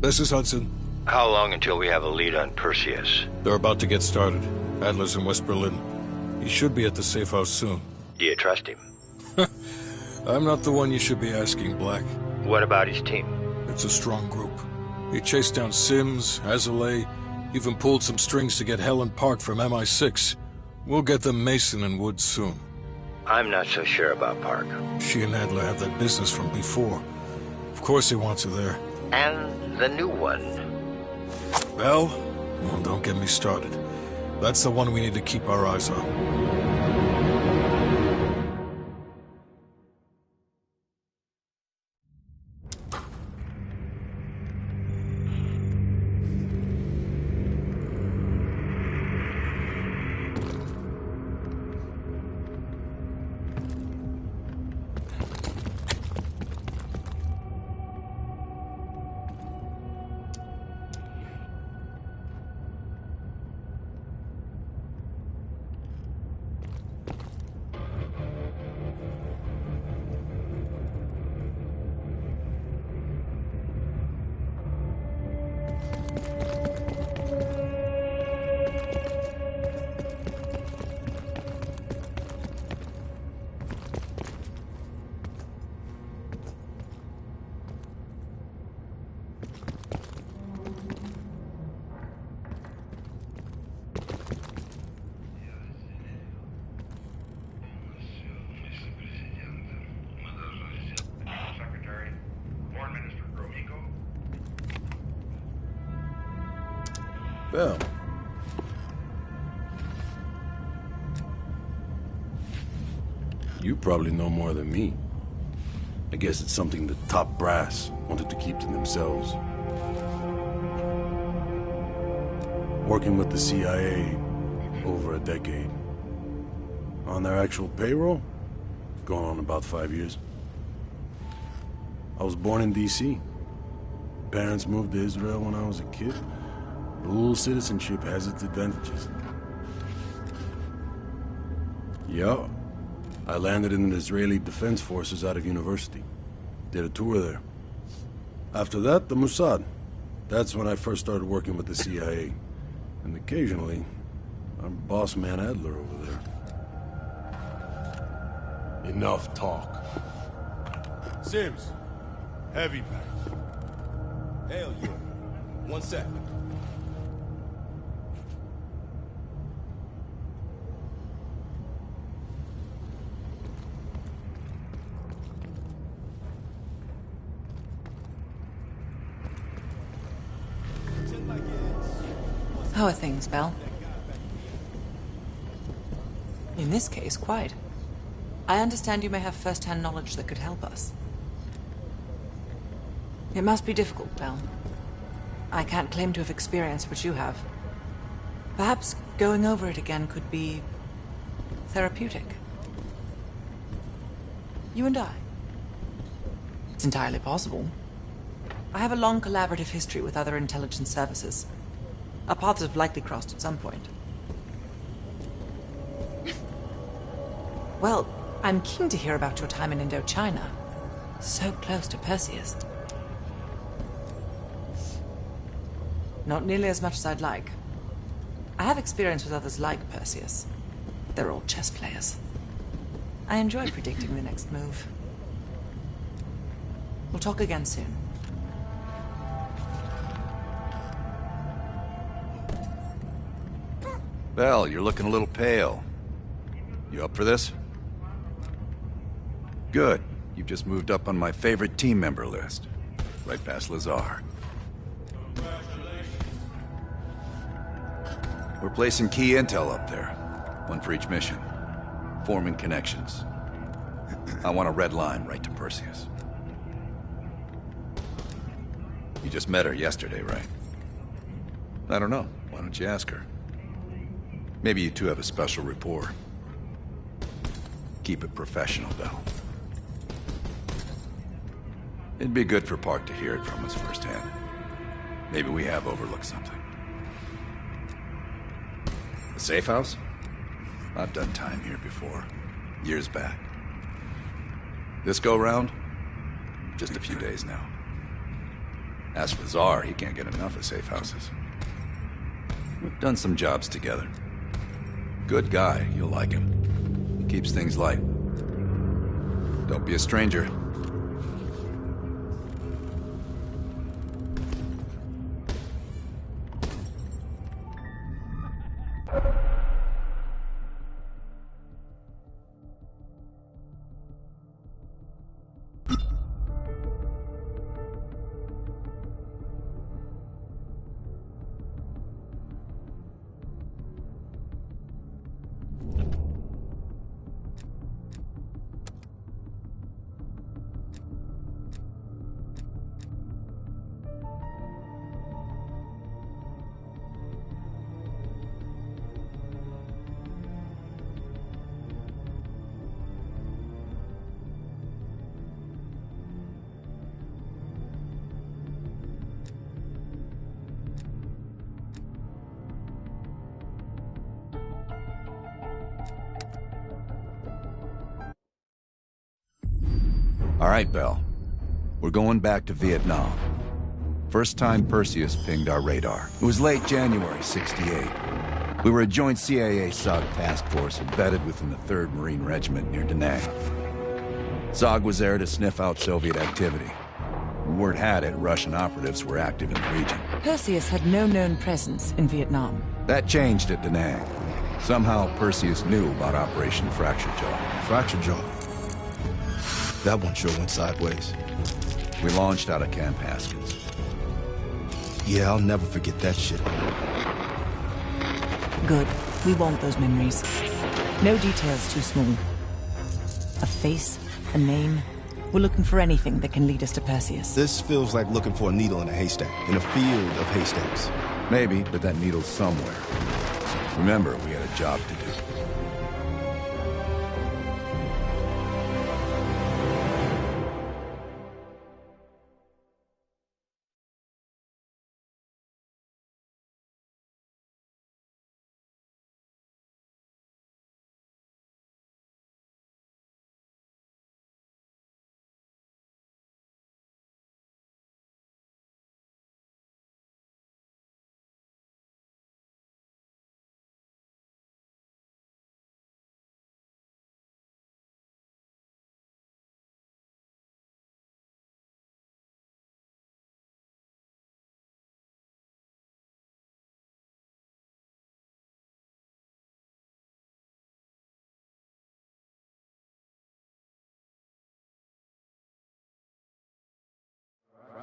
This is Hudson. How long until we have a lead on Perseus? They're about to get started. Adler's in West Berlin. He should be at the safe house soon. Do you trust him? I'm not the one you should be asking, Black. What about his team? It's a strong group. He chased down Sims, Azalea, even pulled some strings to get Helen Park from MI6. We'll get them Mason and Woods soon. I'm not so sure about Park. She and Adler have that business from before. Of course he wants her there. And the new one. Bell? Well, don't get me started. That's the one we need to keep our eyes on. Bell. You probably know more than me. I guess it's something the top brass wanted to keep to themselves. Working with the CIA over a decade. On their actual payroll, going on about 5 years. I was born in D.C. Parents moved to Israel when I was a kid. Dual citizenship has its advantages. Yeah. I landed in the Israeli Defense Forces out of university. Did a tour there. After that, the Mossad. That's when I first started working with the CIA. And occasionally, our boss man Adler over there. Enough talk. Sims, heavy pack. Hell yeah. 1 second. How are things, Bell? In this case, quite. I understand you may have first-hand knowledge that could help us. It must be difficult, Bell. I can't claim to have experienced what you have. Perhaps going over it again could be therapeutic. You and I. It's entirely possible. I have a long collaborative history with other intelligence services. Our paths have likely crossed at some point. Well, I'm keen to hear about your time in Indochina. So close to Perseus. Not nearly as much as I'd like. I have experience with others like Perseus. They're all chess players. I enjoy predicting the next move. We'll talk again soon. Bell, you're looking a little pale. You up for this? Good. You've just moved up on my favorite team member list. Right past Lazar. We're placing key intel up there. One for each mission. Forming connections. I want a red line right to Perseus. You just met her yesterday, right? I don't know. Why don't you ask her? Maybe you two have a special rapport. Keep it professional, though. It'd be good for Park to hear it from us firsthand. Maybe we have overlooked something. The safe house? I've done time here before. Years back. This go-round? Just a few days now. As for Czar, he can't get enough of safe houses. We've done some jobs together. Good guy, you'll like him. Keeps things light. Don't be a stranger. All right, Bell. We're going back to Vietnam. First time Perseus pinged our radar. It was late January, '68. We were a joint CIA-SOG task force embedded within the 3rd Marine Regiment near Da Nang. SOG was there to sniff out Soviet activity. Word had it Russian operatives were active in the region. Perseus had no known presence in Vietnam. That changed at Da Nang. Somehow Perseus knew about Operation Fracture Jaw. Fracture Jaw. That one sure went sideways. We launched out of Camp Haskins. Yeah, I'll never forget that shit. Good. We want those memories. No details too small. A face, a name. We're looking for anything that can lead us to Perseus. This feels like looking for a needle in a haystack, in a field of haystacks. Maybe, but that needle's somewhere. Remember, we had a job to do.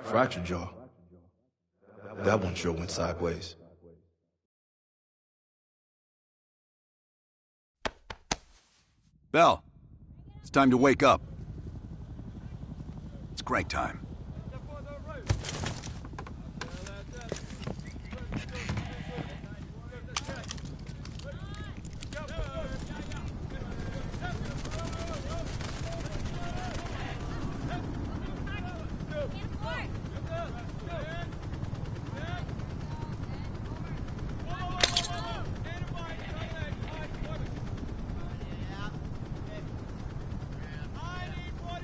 Fracture Jaw. That one sure went sideways. Bell, it's time to wake up. It's crank time.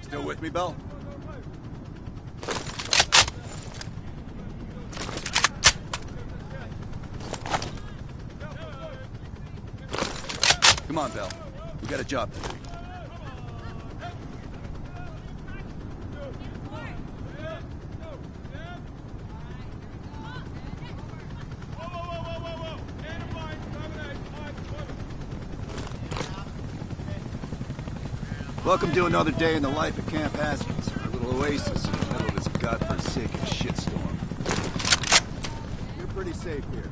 Still with me, Bell? Come on, Bell. We got a job to do. Welcome to another day in the life of Camp Haskins, a little oasis in the middle of this godforsaken shitstorm. You're pretty safe here.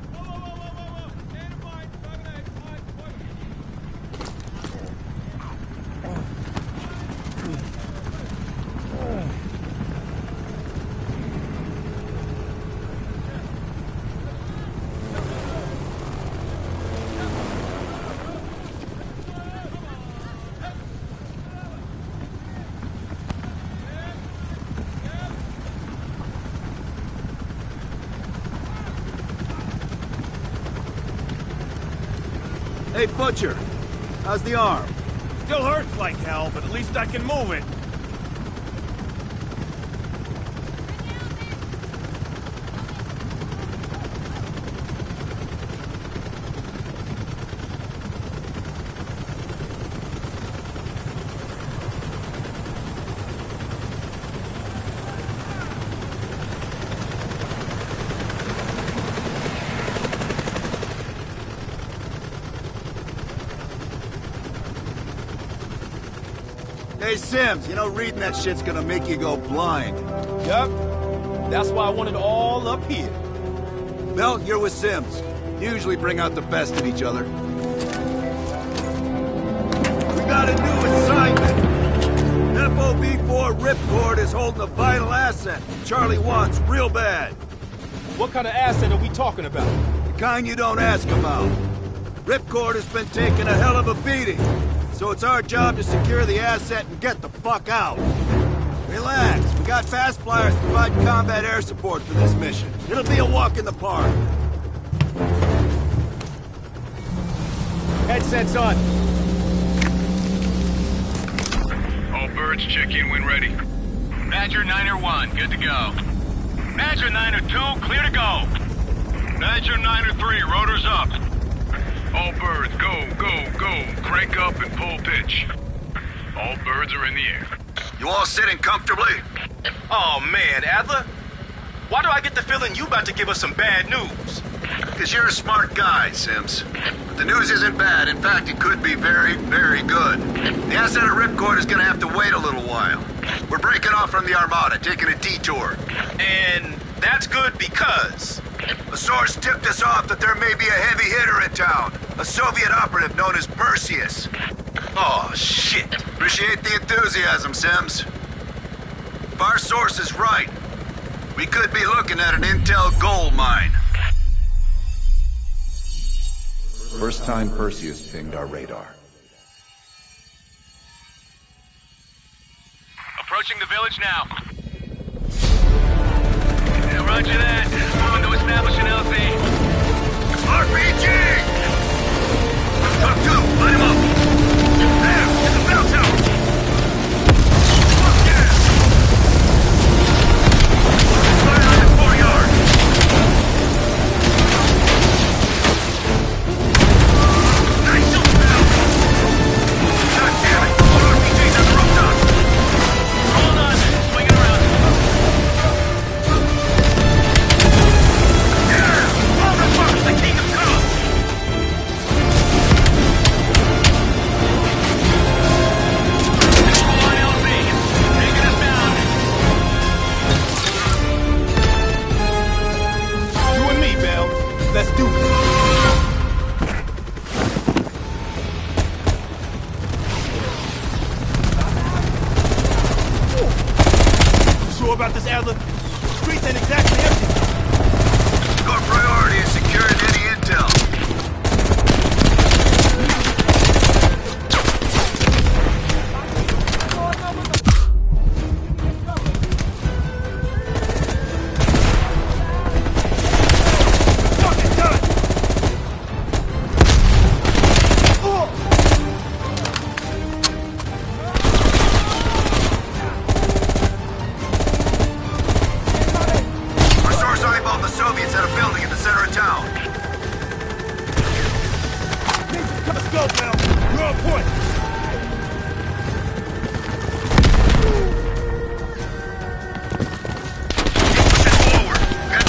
Hey, Butcher. How's the arm? Still hurts like hell, but at least I can move it. Hey, Sims, you know reading that shit's gonna make you go blind. Yup. That's why I want it all up here. Mel, you're with Sims. You usually bring out the best in each other. We got a new assignment. FOB4 Ripcord is holding a vital asset Charlie wants real bad. What kind of asset are we talking about? The kind you don't ask about. Ripcord has been taking a hell of a beating, so it's our job to secure the asset and get the fuck out. Relax, we got fast flyers providing combat air support for this mission. It'll be a walk in the park. Headsets on. All birds check in when ready. Badger 9-1, good to go. Badger 9-2, clear to go. Badger 9-3, rotors up. All birds, go, go, go. Crank up and pull pitch. All birds are in the air. You all sitting comfortably? Oh man, Adler. Why do I get the feeling you about to give us some bad news? Because you're a smart guy, Sims. But the news isn't bad. In fact, it could be very, very good. The asset of Ripcord is going to have to wait a little while. We're breaking off from the Armada, taking a detour. And that's good because... A source tipped us off that there may be a heavy hitter in town. A Soviet operative known as Perseus. Oh, shit. Appreciate the enthusiasm, Sims. If our source is right, we could be looking at an intel gold mine. First time Perseus pinged our radar. Approaching the village now. Yeah, roger that. Moving to establish an LZ. RPG! Talk to him, line him up. There, in the bell tower. Fuck yeah! Fire on the 4-yard. Nice shot, Bell. God damn it, RPG's on the rooftop. Hold on, swinging around. Yeah! Motherfucker's the king of cops! Full-on LZ, taking us down. You and me, Bell. Let's do it. You sure about this, Adler? Streets ain't exactly empty. Your priority is securing any intel. Fucking done! Our source eyeballed the Soviets at a building in the center of town. Let's go, Bell. You're on point. Pushing forward. Get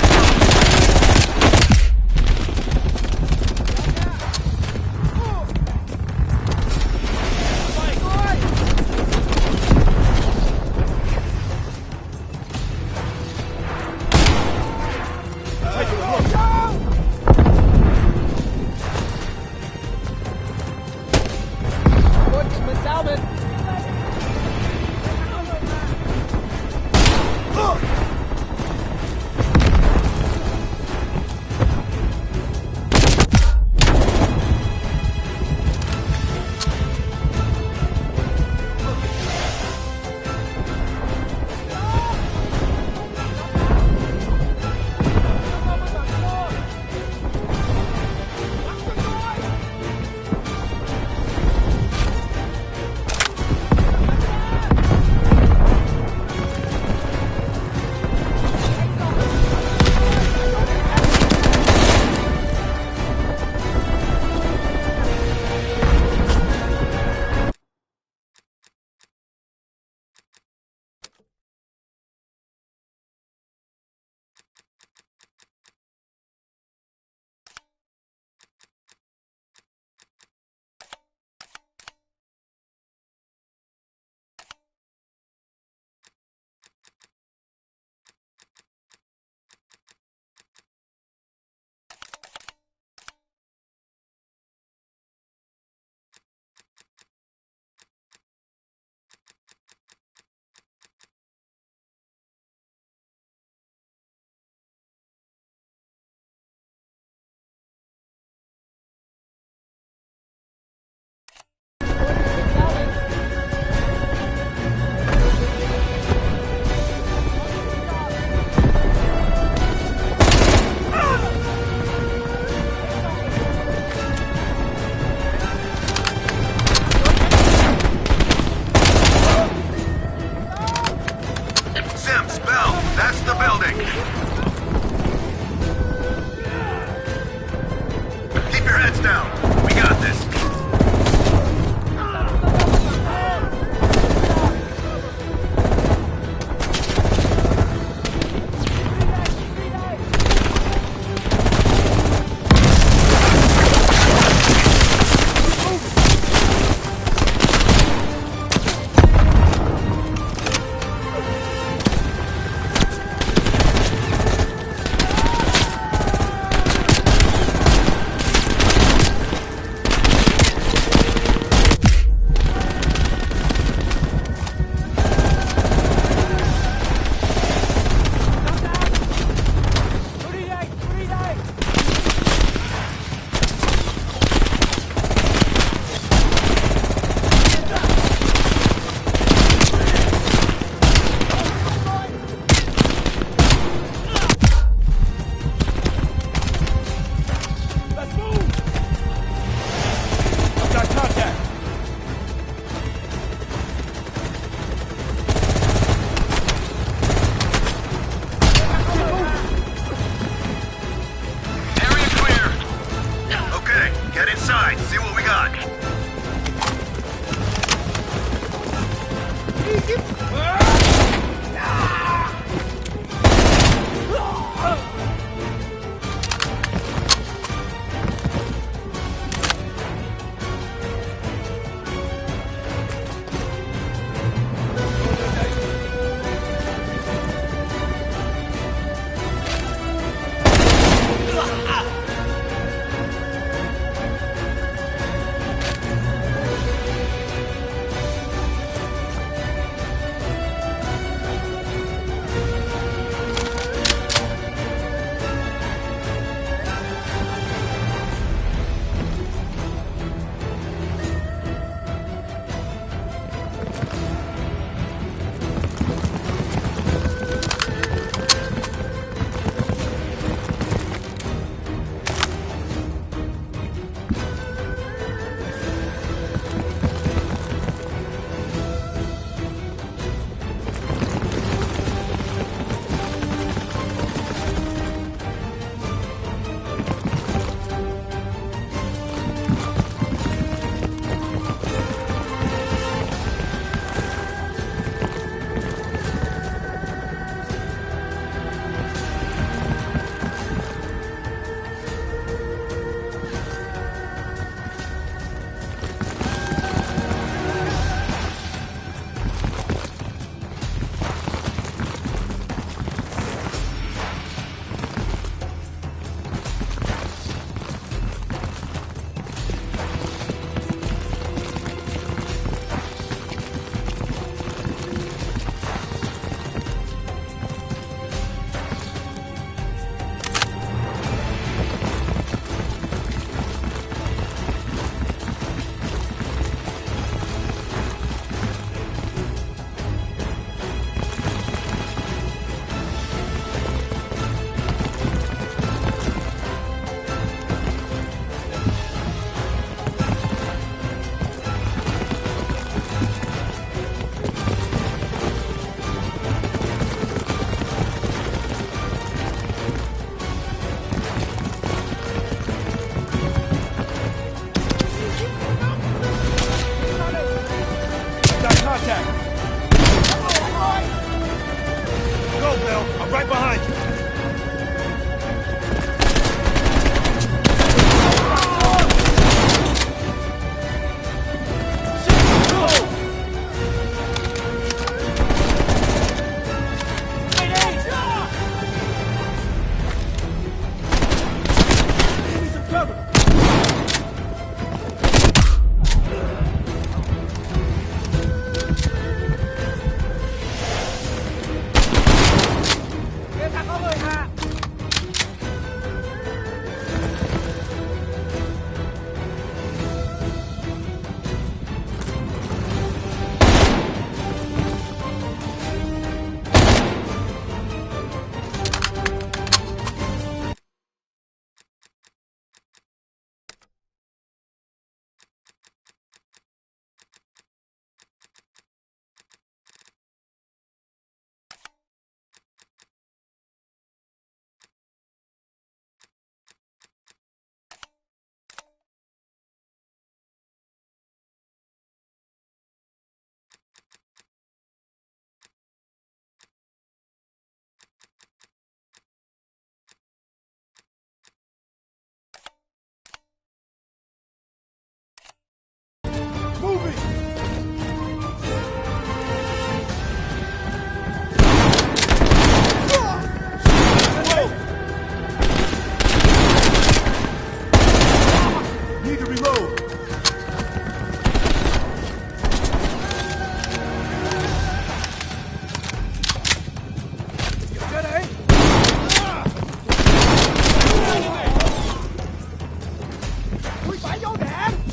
got this.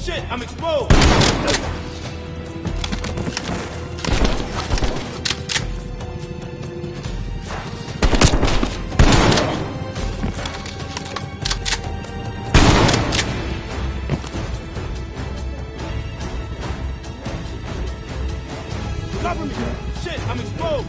Shit, I'm exposed! Cover me! Shit, I'm exposed!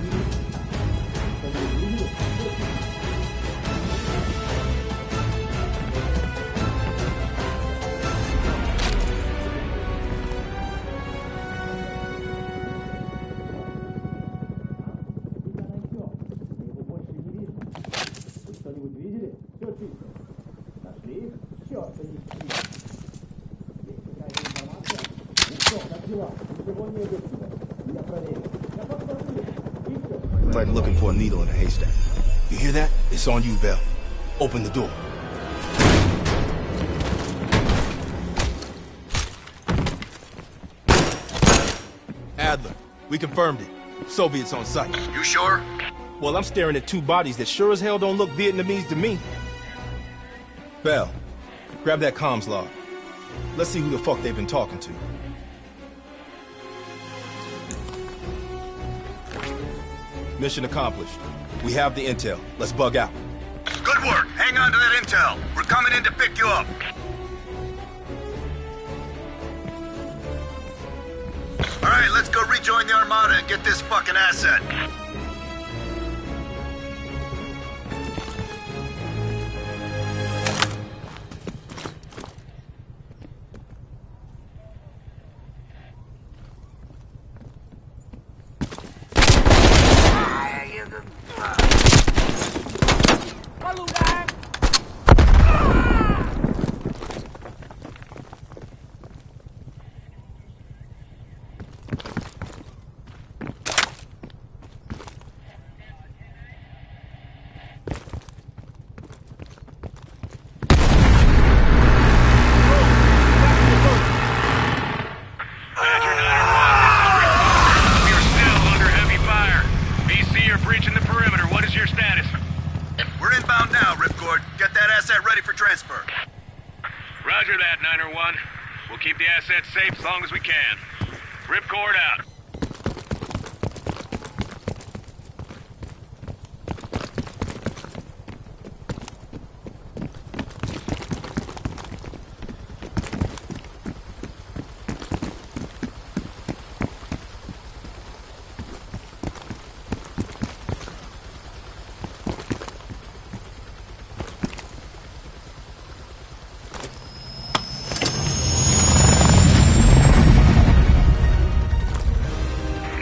Like looking for a needle in a haystack. You hear that? It's on you, Bell. Open the door. Adler, we confirmed it. Soviets on site. You sure? Well, I'm staring at two bodies that sure as hell don't look Vietnamese to me. Bell, grab that comms log. Let's see who the fuck they've been talking to. Mission accomplished. We have the intel. Let's bug out. Good work. Hang on to that intel. We're coming in to pick you up. All right, let's go rejoin the Armada and get this fucking asset. Roger that, 901. We'll keep the assets safe as long as we can. Ripcord out.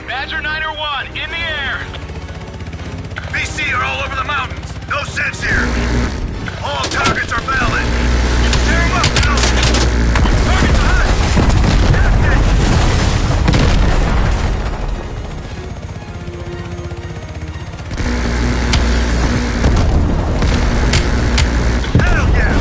Badger 901, in the air! BC are all over the mountains. No sense here. All targets are valid. Tear them up now. Target behind. Hell yeah!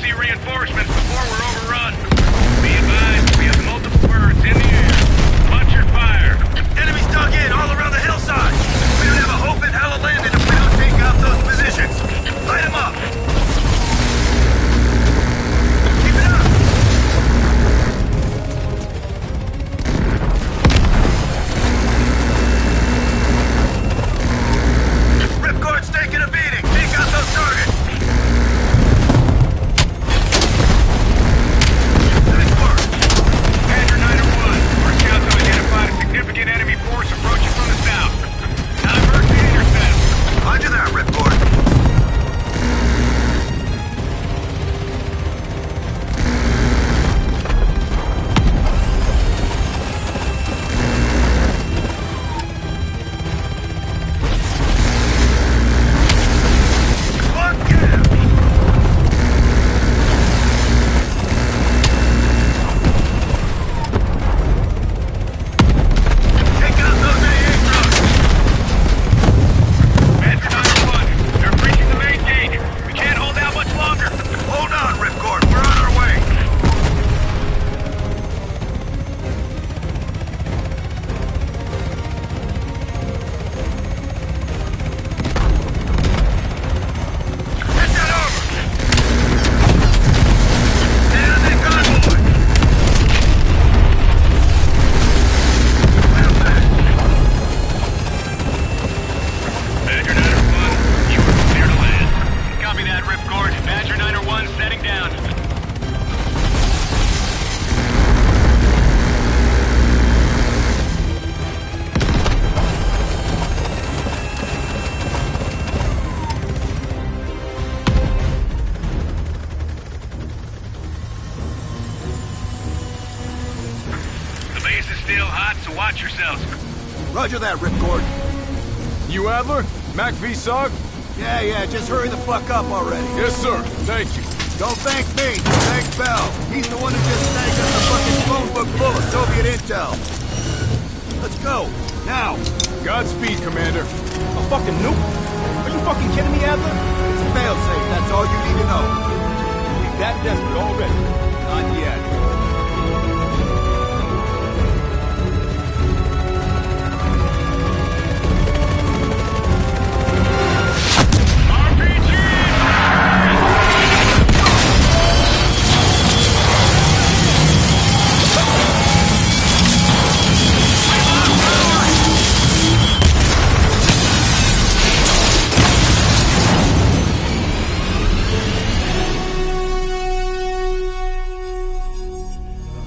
see reinforcements before we're overrun. Be advised, we have multiple birds in the air. Watch your fire. Enemies dug in all around the hillside. We don't have a hope in hell of landing if we don't take out those positions. Light them up. Keep it up. Ripcord's taking a beating. Take out those targets. Nice work. Badger 901, our scouts have identified a significant enemy force approaching from the south. Divert to intercept. Roger that, Ripcord. Fuck yeah! Take out those AA trucks! Badger 901, they're breaching the main gate. We can't hold out much longer. Hold on, Ripcord. We're on our way. Get that over! Stay on that convoy! Well then. Badger 901, you are clear to land. Copy that, Ripcord. Badger 901 setting down. The base is still hot, so watch yourselves. Roger that, Ripcord. You Adler? Mac V SOG? Yeah, just hurry the fuck up already. Yes, sir. Thank you. Don't thank me, thank Bell. He's the one who just snagged us a fucking phone book full of Soviet intel. Let's go, now. Godspeed, Commander. A fucking nuke? Are you fucking kidding me, Adler? It's a failsafe, that's all you need to know. We that desperate already. Not yet.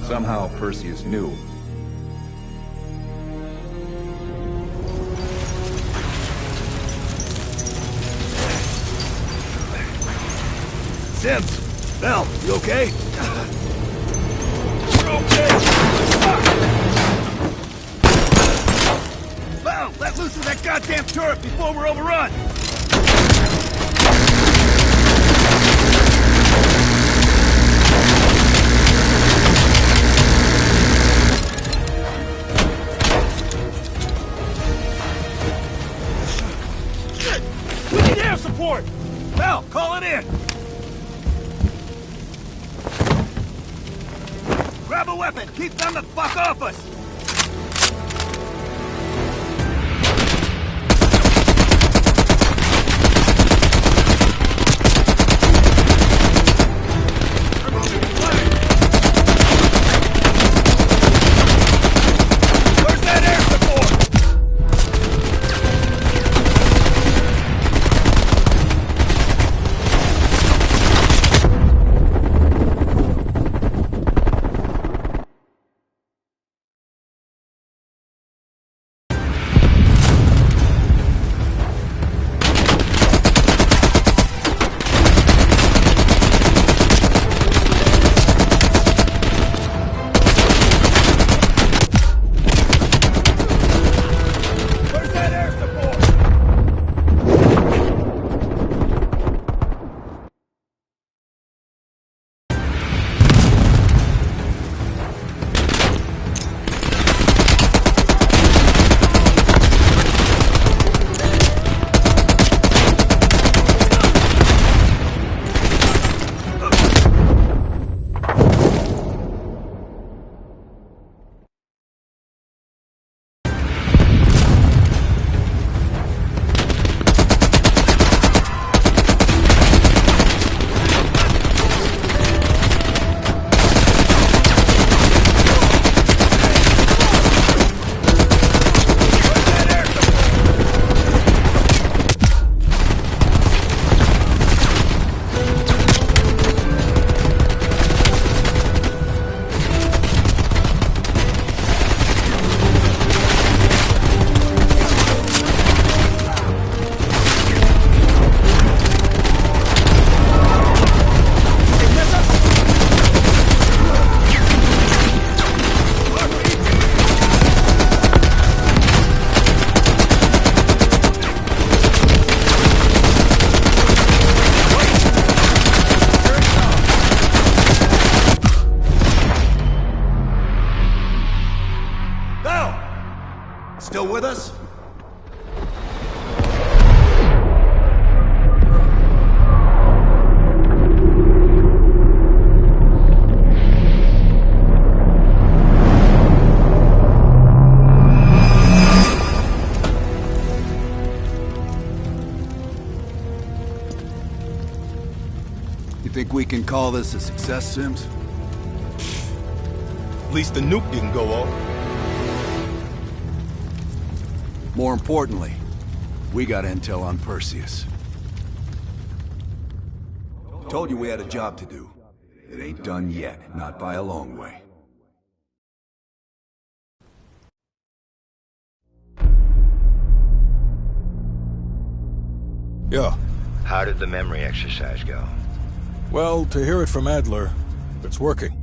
Somehow Perseus knew. Sims, Bell, you okay? We're okay! Fuck! Bell, let loose of that goddamn turret before we're overrun! We need air support! Bell, call it in! Grab a weapon! Keep them the fuck off us! Still with us? You think we can call this a success, Sims? At least the nuke didn't go off. More importantly, we got intel on Perseus. Told you we had a job to do. It ain't done yet, not by a long way. Yeah. How did the memory exercise go? Well, to hear it from Adler, it's working.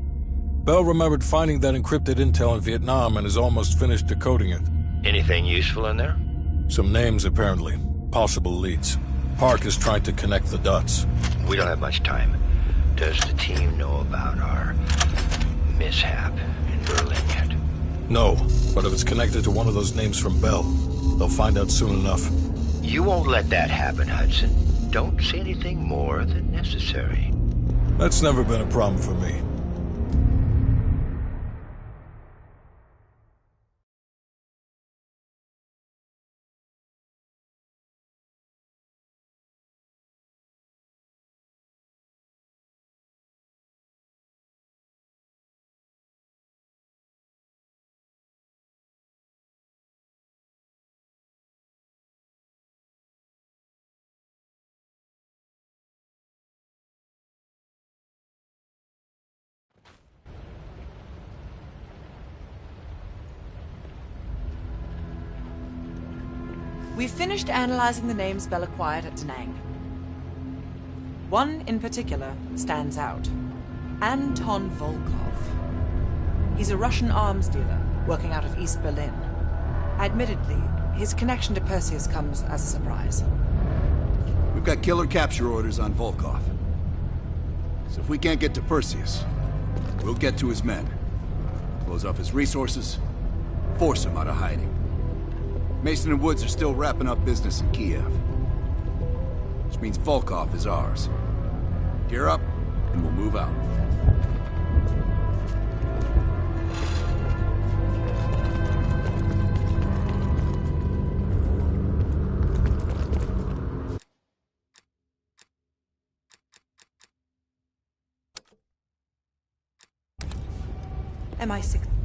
Bell remembered finding that encrypted intel in Vietnam and is almost finished decoding it. Anything useful in there? Some names, apparently. Possible leads. Park is trying to connect the dots. We don't have much time. Does the team know about our mishap in Berlin yet? No, but if it's connected to one of those names from Bell, they'll find out soon enough. You won't let that happen, Hudson. Don't say anything more than necessary. That's never been a problem for me. We've finished analyzing the names Bell acquired at Da Nang. One in particular stands out. Anton Volkov. He's a Russian arms dealer working out of East Berlin. Admittedly, his connection to Perseus comes as a surprise. We've got killer capture orders on Volkov. So if we can't get to Perseus, we'll get to his men. Close off his resources, force him out of hiding. Mason and Woods are still wrapping up business in Kiev. Which means Volkov is ours. Gear up, and we'll move out. MI6